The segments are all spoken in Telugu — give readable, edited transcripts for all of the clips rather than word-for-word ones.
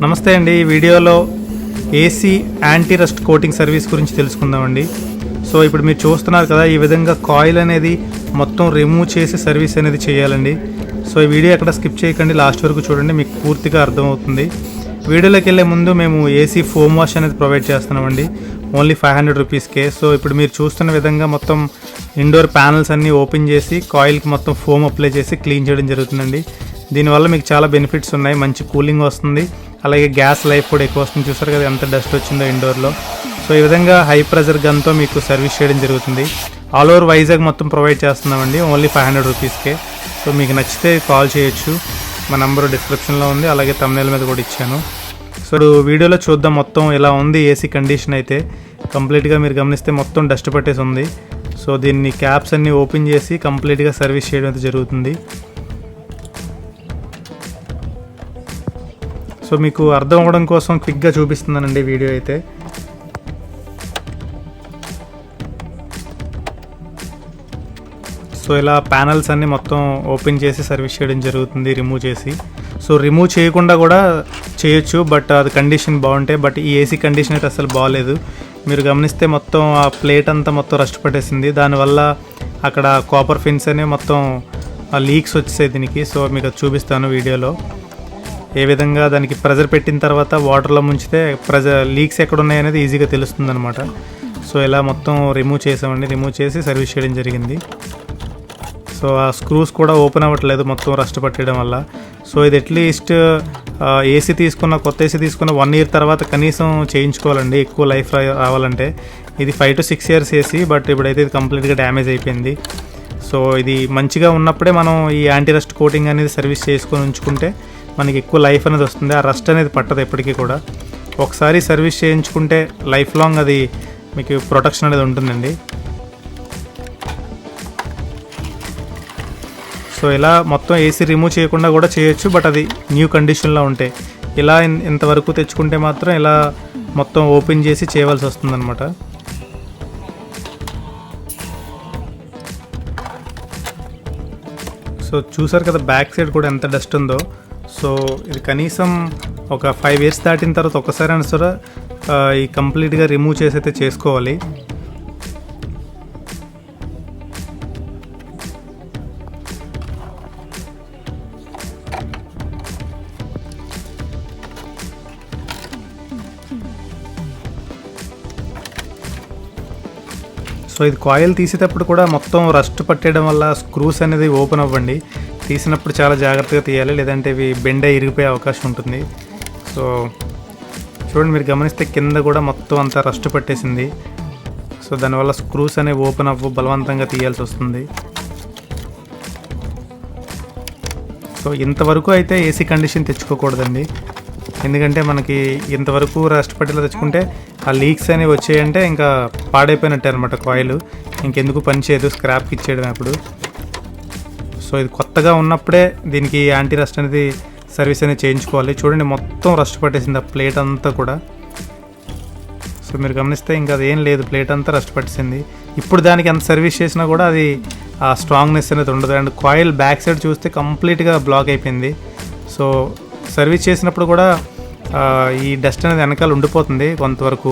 నమస్తే అండి. ఈ వీడియోలో AC anti rust coating service గురించి తెలుసుకుందామండి. సో ఇప్పుడు మీరు చూస్తున్నారు కదా, ఈ విధంగా కాయిల్ అనేది మొత్తం రిమూవ్ చేసి సర్వీస్ అనేది చేయాలండి. సో ఈ వీడియో ఎక్కడ స్కిప్ చేయకండి, లాస్ట్ వరకు చూడండి, మీకు పూర్తిగా అర్థమవుతుంది. వీడియోలోకి వెళ్ళే ముందు మేము ఏసీ ఫోమ్ వాష్ అనేది ప్రొవైడ్ చేస్తున్నామండి, ఓన్లీ 500 రూపీస్కే. సో ఇప్పుడు మీరు చూస్తున్న విధంగా మొత్తం ఇండోర్ ప్యానల్స్ అన్నీ ఓపెన్ చేసి కాయిల్కి మొత్తం ఫోమ్ అప్లై చేసి క్లీన్ చేయడం జరుగుతుందండి. దీనివల్ల మీకు చాలా బెనిఫిట్స్ ఉన్నాయి. మంచి కూలింగ్ వస్తుంది, అలాగే గ్యాస్ లైఫ్ కూడా ఎక్కువ వస్తుంది. చూసారు కదా ఎంత డస్ట్ వచ్చిందో ఇండోర్లో. సో ఈ విధంగా హై ప్రెజర్ గన్తో మీకు సర్వీస్ చేయడం జరుగుతుంది. ఆల్ ఓవర్ వైజాగ్ మొత్తం ప్రొవైడ్ చేస్తున్నామండి, ఓన్లీ 500 రూపీస్కే. సో మీకు నచ్చితే కాల్ చేయొచ్చు, మా నెంబర్ డిస్క్రిప్షన్లో ఉంది, అలాగే తమ్నెయిల్ మీద కూడా ఇచ్చాను. సో వీడియోలో చూద్దాం మొత్తం ఎలా ఉంది ఏసీ కండిషన్. అయితే కంప్లీట్గా మీరు గమనిస్తే మొత్తం డస్ట్ పట్టేసి ఉంది. సో దీన్ని క్యాప్స్ అన్నీ ఓపెన్ చేసి కంప్లీట్గా సర్వీస్ చేయడం అయితే జరుగుతుంది. సో మీకు అర్థం అవ్వడం కోసం క్విక్గా చూపిస్తున్నానండి వీడియో అయితే. సో ఇలా ప్యానల్స్ అన్నీ మొత్తం ఓపెన్ చేసి సర్వీస్ చేయడం జరుగుతుంది, రిమూవ్ చేసి. సో రిమూవ్ చేయకుండా కూడా చేయొచ్చు, బట్ అది కండిషన్ బాగుంటాయి. బట్ ఈ ఏసీ కండిషన్ అయితే అసలు బాగాలేదు. మీరు గమనిస్తే మొత్తం ఆ ప్లేట్ అంతా మొత్తం రస్ట్ పట్టేసింది. దానివల్ల అక్కడ కాపర్ ఫిన్స్ అనేవి మొత్తం లీక్స్ వచ్చేసాయి దీనికి. సో మీకు అది చూపిస్తాను వీడియోలో, ఏ విధంగా దానికి ప్రెజర్ పెట్టిన తర్వాత వాటర్లో ముంచితే లీక్స్ ఎక్కడ ఉన్నాయనేది ఈజీగా తెలుస్తుంది అనమాట. సో ఇలా మొత్తం రిమూవ్ చేసామండి, రిమూవ్ చేసి సర్వీస్ చేయడం జరిగింది. సో ఆ స్క్రూస్ కూడా ఓపెన్ అవ్వట్లేదు మొత్తం రస్ట్ పట్టడం వల్ల. సో ఇది అట్లీస్ట్ ఏసీ తీసుకున్న, కొత్త ఏసీ తీసుకున్న 1 year తర్వాత కనీసం చేయించుకోవాలండి, ఎక్కువ లైఫ్ రావాలంటే. ఇది 5 to 6 years ఏసీ, బట్ ఇప్పుడైతే ఇది కంప్లీట్గా డ్యామేజ్ అయిపోయింది. సో ఇది మంచిగా ఉన్నప్పుడే మనం ఈ యాంటీ రస్ట్ కోటింగ్ అనేది సర్వీస్ చేసుకొని ఉంచుకుంటే మనకి ఎక్కువ లైఫ్ అనేది వస్తుంది. ఆ రస్ట్ అనేది పట్టదు ఎప్పటికీ కూడా. ఒకసారి సర్వీస్ చేయించుకుంటే లైఫ్ లాంగ్ అది మీకు ప్రొటెక్షన్ అనేది ఉంటుందండి. సో ఇలా మొత్తం ఏసీ రిమూవ్ చేయకుండా కూడా చేయొచ్చు, బట్ అది న్యూ కండిషన్లో ఉంటాయి. ఇలా ఇంతవరకు తెచ్చుకుంటే మాత్రం ఇలా మొత్తం ఓపెన్ చేసి చేయవలసి వస్తుందన్నమాట. సో చూసారు కదా బ్యాక్ సైడ్ కూడా ఎంత డస్ట్ ఉందో. సో ఇది కనీసం ఒక 5 years దాటిన తర్వాత ఒకసారి అయినా సరే ఈ కంప్లీట్గా రిమూవ్ చేసి అయితే చేసుకోవాలి. సో ఇది కాయిల్ తీసేటప్పుడు కూడా మొత్తం రస్ట్ పట్టేయడం వల్ల స్క్రూస్ అనేది ఓపెన్ అవ్వండి. తీసినప్పుడు చాలా జాగ్రత్తగా తీయాలి, లేదంటే ఇవి బెండే ఇరిగిపోయే అవకాశం ఉంటుంది. సో చూడండి, మీరు గమనిస్తే కింద కూడా మొత్తం అంతా రస్ట్ పట్టేసింది. సో దానివల్ల స్క్రూస్ అనేవి ఓపెన్ అవ్వు, బలవంతంగా తీయాల్సి వస్తుంది. సో ఇంతవరకు అయితే ఏసీ కండిషన్ తెచ్చుకోకూడదండి, ఎందుకంటే మనకి ఇంతవరకు రస్ట్ పట్టేలా తెచ్చుకుంటే ఆ లీక్స్ అనేవి వచ్చాయంటే ఇంకా పాడైపోయినట్టే అనమాట కాయిల్. ఇంకెందుకు పని చేయదు, స్క్రాప్కి ఇచ్చేయడం అప్పుడు. సో ఇది కొత్తగా ఉన్నప్పుడే దీనికి యాంటీ రస్ట్ అనేది సర్వీస్ అనేది చేయించుకోవాలి. చూడండి మొత్తం రస్ట్ పట్టేసింది ఆ ప్లేట్ అంతా కూడా. సో మీరు గమనిస్తే ఇంకా అదేం లేదు, ప్లేట్ అంతా రస్ట్ పట్టేసింది. ఇప్పుడు దానికి ఎంత సర్వీస్ చేసినా కూడా అది ఆ స్ట్రాంగ్నెస్ అనేది ఉండదు. అండ్ కాయిల్ బ్యాక్ సైడ్ చూస్తే కంప్లీట్గా బ్లాక్ అయిపోయింది. సో సర్వీస్ చేసినప్పుడు కూడా ఈ డస్ట్ అనేది వెనకాల ఉండిపోతుంది కొంతవరకు.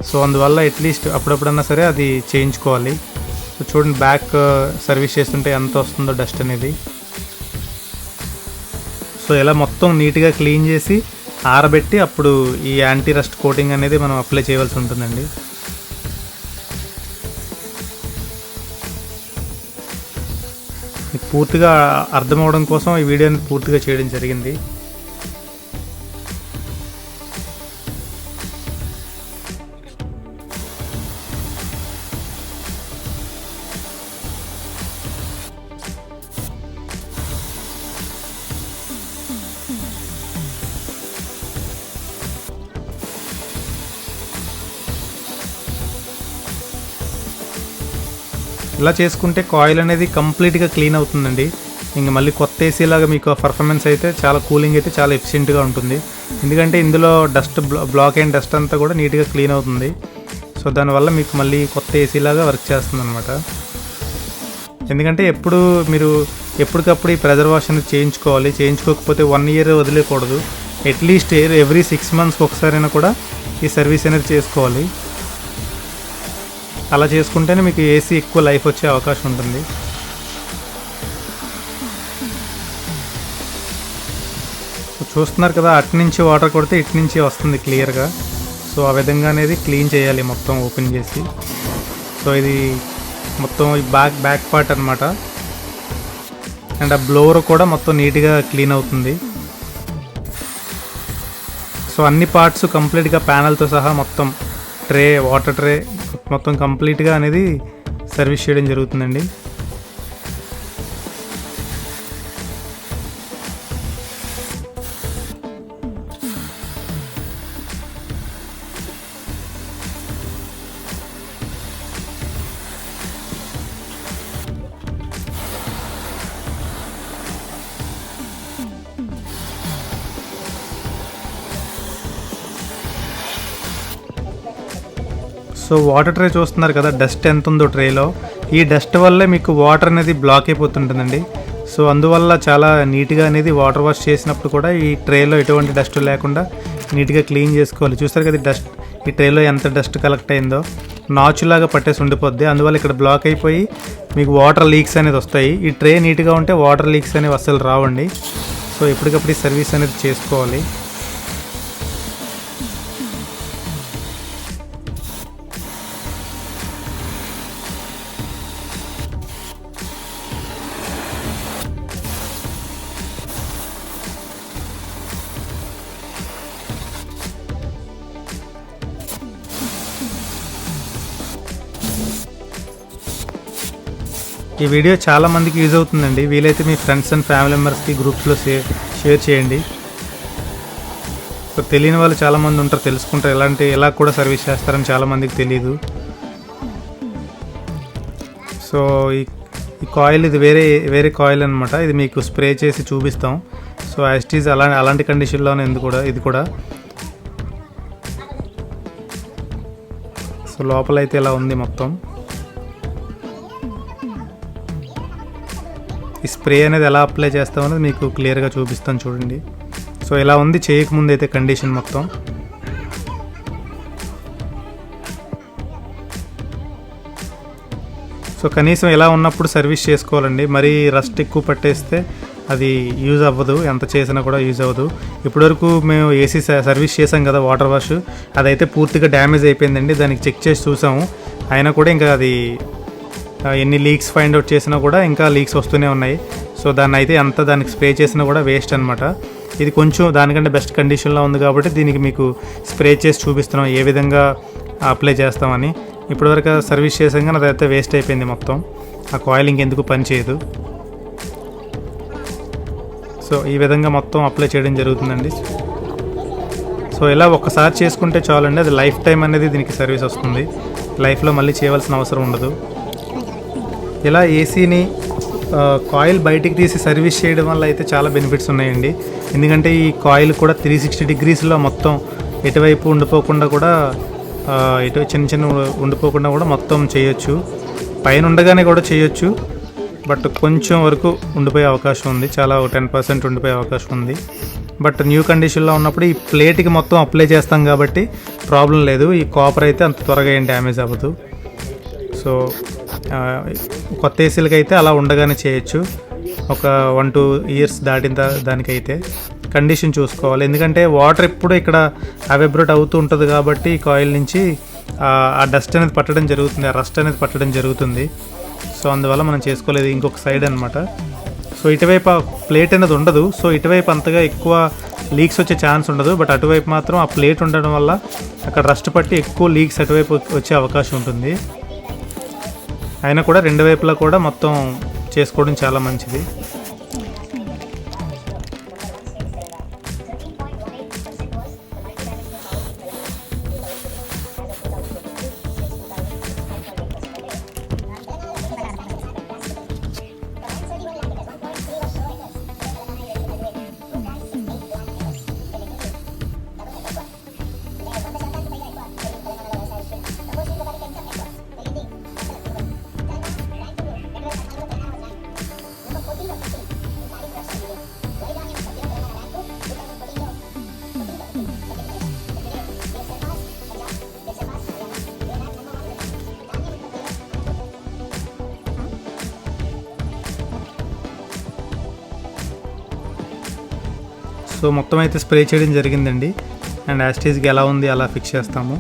సో అందువల్ల అట్లీస్ట్ అప్పుడప్పుడన్నా సరే అది చేయించుకోవాలి. సో చూడండి బ్యాక్ సర్వీస్ చేస్తుంటే ఎంత వస్తుందో డస్ట్ అనేది. సో ఇలా మొత్తం నీట్గా క్లీన్ చేసి ఆరబెట్టి అప్పుడు ఈ యాంటీ రస్ట్ కోటింగ్ అనేది మనం అప్లై చేయవలసి ఉంటుందండి. పూర్తిగా అర్థమవడం కోసం ఈ వీడియోని పూర్తిగా చేయడం జరిగింది. ఇలా చేసుకుంటే కాయిల్ అనేది కంప్లీట్గా క్లీన్ అవుతుందండి. ఇంకా మళ్ళీ కొత్త ఏసీ లాగా మీకు పర్ఫార్మెన్స్ అయితే చాలా కూలింగ్ అయితే చాలా ఎఫిషియెంట్గా ఉంటుంది. ఎందుకంటే ఇందులో డస్ట్ బ్లాక్ అయిన డస్ట్ అంతా కూడా నీట్గా క్లీన్ అవుతుంది. సో దానివల్ల మీకు మళ్ళీ కొత్త ఏసీ లాగా వర్క్ చేస్తుంది అనమాట. ఎందుకంటే ఎప్పుడు మీరు ఎప్పటికప్పుడు ఈ ప్రెజర్ వాష్ అనేది చేయించుకోవాలి. చేయించుకోకపోతే 1 ఇయర్ వదిలేయకూడదు. అట్లీస్ట్ ఎవ్రీ 6 మంత్స్కి ఒకసారైనా కూడా ఈ సర్వీస్ అనేది చేసుకోవాలి. అలా చేసుకుంటేనే మీకు ఏసీ ఎక్కువ లైఫ్ వచ్చే అవకాశం ఉంటుంది. చూస్తున్నారు కదా, అటు నుంచి వాటర్ కొడితే ఇటు నుంచి వస్తుంది క్లియర్గా. సో ఆ విధంగా అనేది క్లీన్ చేయాలి మొత్తం ఓపెన్ చేసి. సో ఇది మొత్తం ఈ బ్యాక్ పార్ట్ అనమాట. అండ్ ఆ బ్లోవర్ కూడా మొత్తం నీట్గా క్లీన్ అవుతుంది. సో అన్ని పార్ట్స్ కంప్లీట్గా ప్యానల్తో సహా మొత్తం వాటర్ ట్రే మొత్తం కంప్లీట్గా అనేది సర్వీస్ చేయడం జరుగుతుందండి. సో వాటర్ ట్రే చూస్తున్నారు కదా, డస్ట్ ఎంత ఉందో ట్రేలో. ఈ డస్ట్ వల్లే మీకు వాటర్ అనేది బ్లాక్ అయిపోతుంటుందండి. సో అందువల్ల చాలా నీట్గా అనేది వాటర్ వాష్ చేసినప్పుడు కూడా ఈ ట్రేలో ఎటువంటి డస్ట్ లేకుండా నీట్గా క్లీన్ చేసుకోవాలి. చూస్తారు కదా డస్ట్, ఈ ట్రేలో ఎంత డస్ట్ కలెక్ట్ అయిందో నాచులాగా పట్టేసి ఉండిపోద్ది. అందువల్ల ఇక్కడ బ్లాక్ అయిపోయి మీకు వాటర్ లీక్స్ అనేది వస్తాయి. ఈ ట్రే నీట్గా ఉంటే వాటర్ లీక్స్ అనేవి అస్సలు రావండి. సో ఎప్పటికప్పుడు ఈ సర్వీస్ అనేది చేసుకోవాలి. ఈ వీడియో చాలా మందికి యూజ్ అవుతుందండి. వీలైతే మీ ఫ్రెండ్స్ అండ్ ఫ్యామిలీ మెంబర్స్కి గ్రూప్స్లో షేర్ చేయండి. సో తెలియని వాళ్ళు చాలామంది ఉంటారు, తెలుసుకుంటారు ఎలా కూడా సర్వీస్ చేస్తారని చాలామందికి తెలియదు. సో ఈ కాయిల్ ఇది వేరే కాయిల్ అనమాట. ఇది మీకు స్ప్రే చేసి చూపిస్తాం. సో యాస్టీజ్ అలాంటి కండిషన్లోనే ఇది కూడా. సో లోపలైతే ఇలా ఉంది మొత్తం. ఈ స్ప్రే అనేది ఎలా అప్లై చేస్తామనేది మీకు క్లియర్గా చూపిస్తాను చూడండి. సో ఇలా ఉంది చేయకముందు అయితే కండిషన్ మొత్తం. సో కనీసం ఇలా ఉన్నప్పుడు సర్వీస్ చేసుకోవాలండి. మరీ రస్ట్ ఎక్కువ పట్టేస్తే అది యూజ్ అవ్వదు, ఎంత చేసినా కూడా యూజ్ అవ్వదు. ఇప్పటివరకు మేము ఏసీ సర్వీస్ చేసాం కదా వాటర్ వాష్, అదైతే పూర్తిగా డ్యామేజ్ అయిపోయిందండి. దానికి చెక్ చేసి చూసాము, అయినా కూడా ఇంకా అది ఎన్ని లీక్స్ ఫైండ్ అవుట్ చేసినా కూడా ఇంకా లీక్స్ వస్తూనే ఉన్నాయి. సో దానికి స్ప్రే చేసినా కూడా వేస్ట్ అనమాట. ఇది కొంచెం దానికంటే బెస్ట్ కండిషన్లో ఉంది కాబట్టి దీనికి మీకు స్ప్రే చేసి చూపిస్తున్నాం ఏ విధంగా అప్లై చేస్తామని. ఇప్పటివరకు సర్వీస్ చేసాం కానీ అదైతే వేస్ట్ అయిపోయింది మొత్తం. ఆ కాయిల్ ఇంకెందుకు పని చేయదు. సో ఈ విధంగా మొత్తం అప్లై చేయడం జరుగుతుందండి. సో ఇలా ఒక్కసారి చేసుకుంటే చాలండి, అది లైఫ్ టైం అనేది దీనికి సర్వీస్ వస్తుంది. లైఫ్లో మళ్ళీ చేయవలసిన అవసరం ఉండదు. ఇలా ఏసీని కాయిల్ బయటికి తీసి సర్వీస్ చేయడం వల్ల అయితే చాలా బెనిఫిట్స్ ఉన్నాయండి. ఎందుకంటే ఈ కాయిల్ కూడా 360 డిగ్రీస్లో మొత్తం ఎటువైపు ఉండిపోకుండా కూడా చిన్న ఉండిపోకుండా కూడా మొత్తం చేయొచ్చు. పైన ఉండగానే కూడా చేయొచ్చు, బట్ కొంచెం వరకు ఉండిపోయే అవకాశం ఉంది. చాలా 10% ఉండిపోయే అవకాశం ఉంది. బట్ న్యూ కండిషన్లో ఉన్నప్పుడు ఈ ప్లేట్కి మొత్తం అప్లై చేస్తాం కాబట్టి ప్రాబ్లం లేదు. ఈ కాపర్ అయితే అంత త్వరగా ఏం డ్యామేజ్ అవ్వదు. సో కొత్త ఏసీలకి అయితే అలా ఉండగానే చేయొచ్చు. ఒక 1-2 ఇయర్స్ దాటిన దానికైతే కండిషన్ చూసుకోవాలి. ఎందుకంటే వాటర్ ఎప్పుడు ఇక్కడ అవైబ్రేట్ అవుతూ ఉంటుంది కాబట్టి కాయిల్ నుంచి ఆ డస్ట్ అనేది పట్టడం జరుగుతుంది, ఆ రస్ట్ అనేది పట్టడం జరుగుతుంది. సో అందువల్ల మనం చేసుకోలేదు. ఇంకొక సైడ్ అనమాట. సో ఇటువైపు ఆ ప్లేట్ అనేది ఉండదు. సో ఇటువైపు అంతగా ఎక్కువ లీక్స్ వచ్చే ఛాన్స్ ఉండదు. బట్ అటువైపు మాత్రం ఆ ప్లేట్ ఉండడం వల్ల అక్కడ రస్ట్ పట్టి ఎక్కువ లీక్స్ అటువైపు వచ్చే అవకాశం ఉంటుంది. అయినా కూడా రెండు వైపులా కూడా మొత్తం చేసుకోవడం చాలా మంచిది. సో మొత్తం అయితే స్ప్రే చేయడం జరిగిందండి. అండ్ యాస్టేజ్కి ఎలా ఉంది అలా ఫిక్స్ చేస్తాము.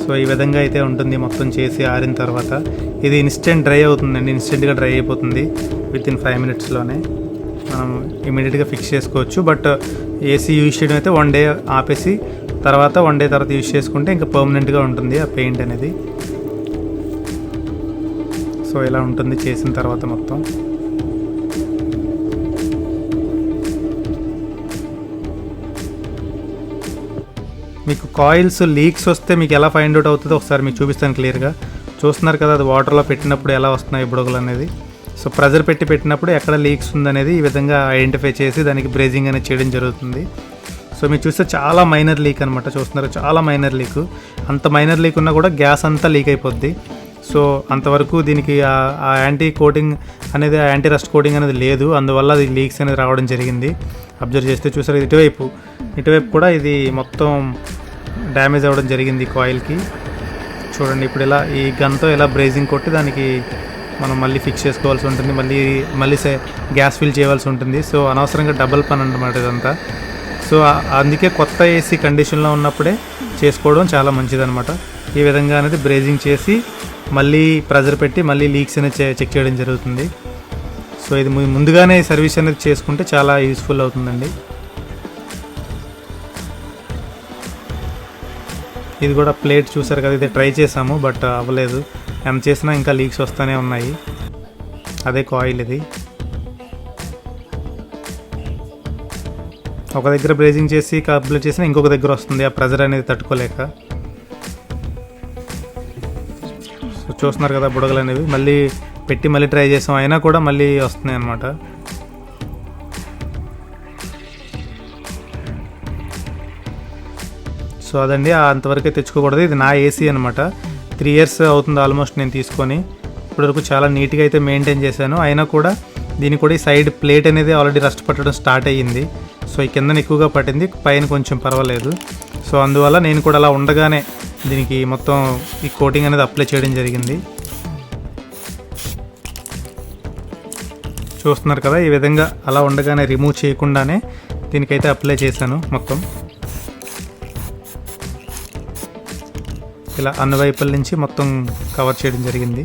సో ఈ విధంగా అయితే ఉంటుంది మొత్తం చేసి ఆరిన తర్వాత. ఇది ఇన్స్టెంట్ డ్రై అవుతుందండి, ఇన్స్టెంట్గా డ్రై అయిపోతుంది వితిన్ 5 minutesలోనే. మనం ఇమీడియట్గా ఫిక్స్ చేసుకోవచ్చు. బట్ ఏసీ యూజ్ చేయడం అయితే 1 day ఆపేసి తర్వాత 1 day తర్వాత యూజ్ చేసుకుంటే ఇంకా పర్మనెంట్గా ఉంటుంది ఆ పెయింట్ అనేది. సో ఇలా ఉంటుంది చేసిన తర్వాత మొత్తం. మీకు కాయిల్స్ లీక్స్ వస్తే మీకు ఎలా ఫైండ్ అవుట్ అవుతుందో ఒకసారి మీకు చూపిస్తాను క్లియర్గా. చూస్తున్నారు కదా, అది వాటర్లో పెట్టినప్పుడు ఎలా వస్తున్నాయి బుడగలు అనేది. సో ప్రెజర్ పెట్టినప్పుడు ఎక్కడ లీక్స్ ఉందనేది ఈ విధంగా ఐడెంటిఫై చేసి దానికి బ్రేజింగ్ అనేది చేయడం జరుగుతుంది. సో మీరు చూస్తే చాలా మైనర్ లీక్ అనమాట. చూస్తున్నారు, చాలా మైనర్ లీక్. అంత మైనర్ లీక్ ఉన్నా కూడా గ్యాస్ అంతా లీక్ అయిపోద్ది. సో అంతవరకు దీనికి ఆ యాంటీ కోటింగ్ అనేది, ఆ యాంటీ రస్ట్ కోటింగ్ అనేది లేదు. అందువల్ల అది లీక్స్ అనేది రావడం జరిగింది. అబ్జర్వ్ చేస్తే చూసారు, ఇటువైపు కూడా ఇది మొత్తం డ్యామేజ్ అవ్వడం జరిగింది కాయిల్కి. చూడండి, ఇప్పుడు ఇలా ఈ గన్తో ఇలా బ్రేజింగ్ కొట్టి దానికి మనం మళ్ళీ ఫిక్స్ చేసుకోవాల్సి ఉంటుంది. మళ్ళీ గ్యాస్ ఫిల్ చేయవలసి ఉంటుంది. సో అనవసరంగా డబల్ పని అన్నమాట ఇదంతా. సో అందుకే కొత్త ఏసీ కండిషన్లో ఉన్నప్పుడే చేసుకోవడం చాలా మంచిదన్నమాట. ఈ విధంగా అనేది బ్రేజింగ్ చేసి మళ్ళీ ప్రెజర్ పెట్టి మళ్ళీ లీక్స్ అనేది చెక్ చేయడం జరుగుతుంది. సో ఇది ముందుగానే సర్వీస్ అనేది చేసుకుంటే చాలా యూస్ఫుల్ అవుతుందండి. ఇది కూడా ప్లేట్ చూసారు కదా, ఇది ట్రై చేసాము బట్ అవ్వలేదు. ఎంత చేసినా ఇంకా లీక్స్ వస్తూనే ఉన్నాయి. అదే కాయిల్ ఇది. ఒక దగ్గర బ్రేజింగ్ చేసి కంప్లీట్ చేసినా ఇంకొక దగ్గర వస్తుంది ఆ ప్రెజర్ అనేది తట్టుకోలేక. సో చూస్తున్నారు కదా బుడగలు అనేవి మళ్ళీ పెట్టి మళ్ళీ ట్రై చేసాం, అయినా కూడా మళ్ళీ వస్తున్నాయి అన్నమాట. సో అదండి, అంతవరకే తెచ్చుకోకూడదు. ఇది నా ఏసీ అనమాట. 3 years అవుతుంది ఆల్మోస్ట్ నేను తీసుకొని. ఇప్పటివరకు చాలా నీట్గా అయితే మెయింటైన్ చేశాను. అయినా కూడా దీనికి కూడా ఈ సైడ్ ప్లేట్ అనేది ఆల్రెడీ రస్ట్ పట్టడం స్టార్ట్ అయ్యింది. సో ఈ కిందన ఎక్కువగా పట్టింది, పైన కొంచెం పర్వాలేదు. సో అందువల్ల నేను కూడా అలా ఉండగానే దీనికి మొత్తం ఈ కోటింగ్ అనేది అప్లై చేయడం జరిగింది. చూస్తున్నారు కదా, ఈ విధంగా అలా ఉండగానే రిమూవ్ చేయకుండానే దీనికైతే అప్లై చేశాను మొత్తం. ఇలా అన్ని వైపుల నుంచి మొత్తం కవర్ చేయడం జరిగింది.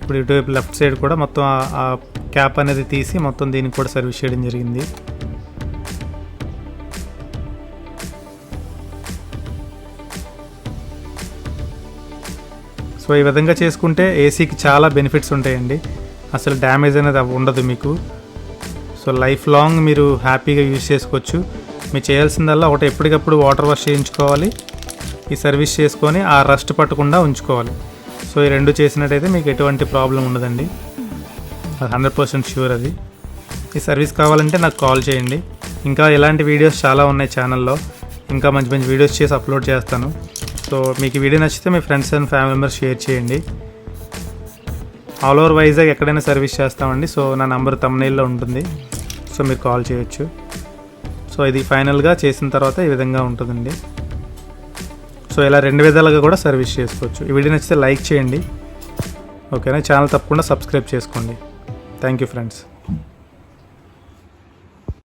ఇప్పుడు ఇటువైపు లెఫ్ట్ సైడ్ కూడా మొత్తం ఆ క్యాప్ అనేది తీసి మొత్తం దీనికి కూడా సర్వీస్ చేయడం జరిగింది. సో ఈ విధంగా చేసుకుంటే ఏసీకి చాలా బెనిఫిట్స్ ఉంటాయండి. అసలు డ్యామేజ్ అనేది ఉండదు మీకు. సో లైఫ్ లాంగ్ మీరు హ్యాపీగా యూజ్ చేసుకోవచ్చు. మీరు చేయాల్సిందల్లా ఒకటి, ఎప్పటికప్పుడు వాటర్ వాష్ చేయించుకోవాలి, ఈ సర్వీస్ చేసుకొని ఆ రస్ట్ పట్టకుండా ఉంచుకోవాలి. సో ఈ రెండు చేసినట్టయితే మీకు ఎటువంటి ప్రాబ్లం ఉండదండి. 100% ష్యూర్ అది. ఈ సర్వీస్ కావాలంటే నాకు కాల్ చేయండి. ఇంకా ఇలాంటి వీడియోస్ చాలా ఉన్నాయి ఛానల్లో. ఇంకా మంచి మంచి వీడియోస్ చేసి అప్లోడ్ చేస్తాను. సో మీకు ఈ వీడియో నచ్చితే మీ friends and family members share చేయండి. ఆల్ ఓవర్ వైజాగ్ ఎక్కడైనా సర్వీస్ చేస్తామండి. సో నా నంబర్ థంబ్నెయిల్లో ఉంటుంది. సో మీరు కాల్ చేయొచ్చు. సో ఇది ఫైనల్గా చేసిన తర్వాత ఈ విధంగా ఉంటుందండి. సో ఇలా 2 విధాలుగా కూడా సర్వీస్ చేసుకోవచ్చు. ఈ వీడియో నచ్చితే లైక్ చేయండి, ఓకేనా. ఛానల్ తప్పకుండా సబ్స్క్రైబ్ చేసుకోండి. Thank you friends.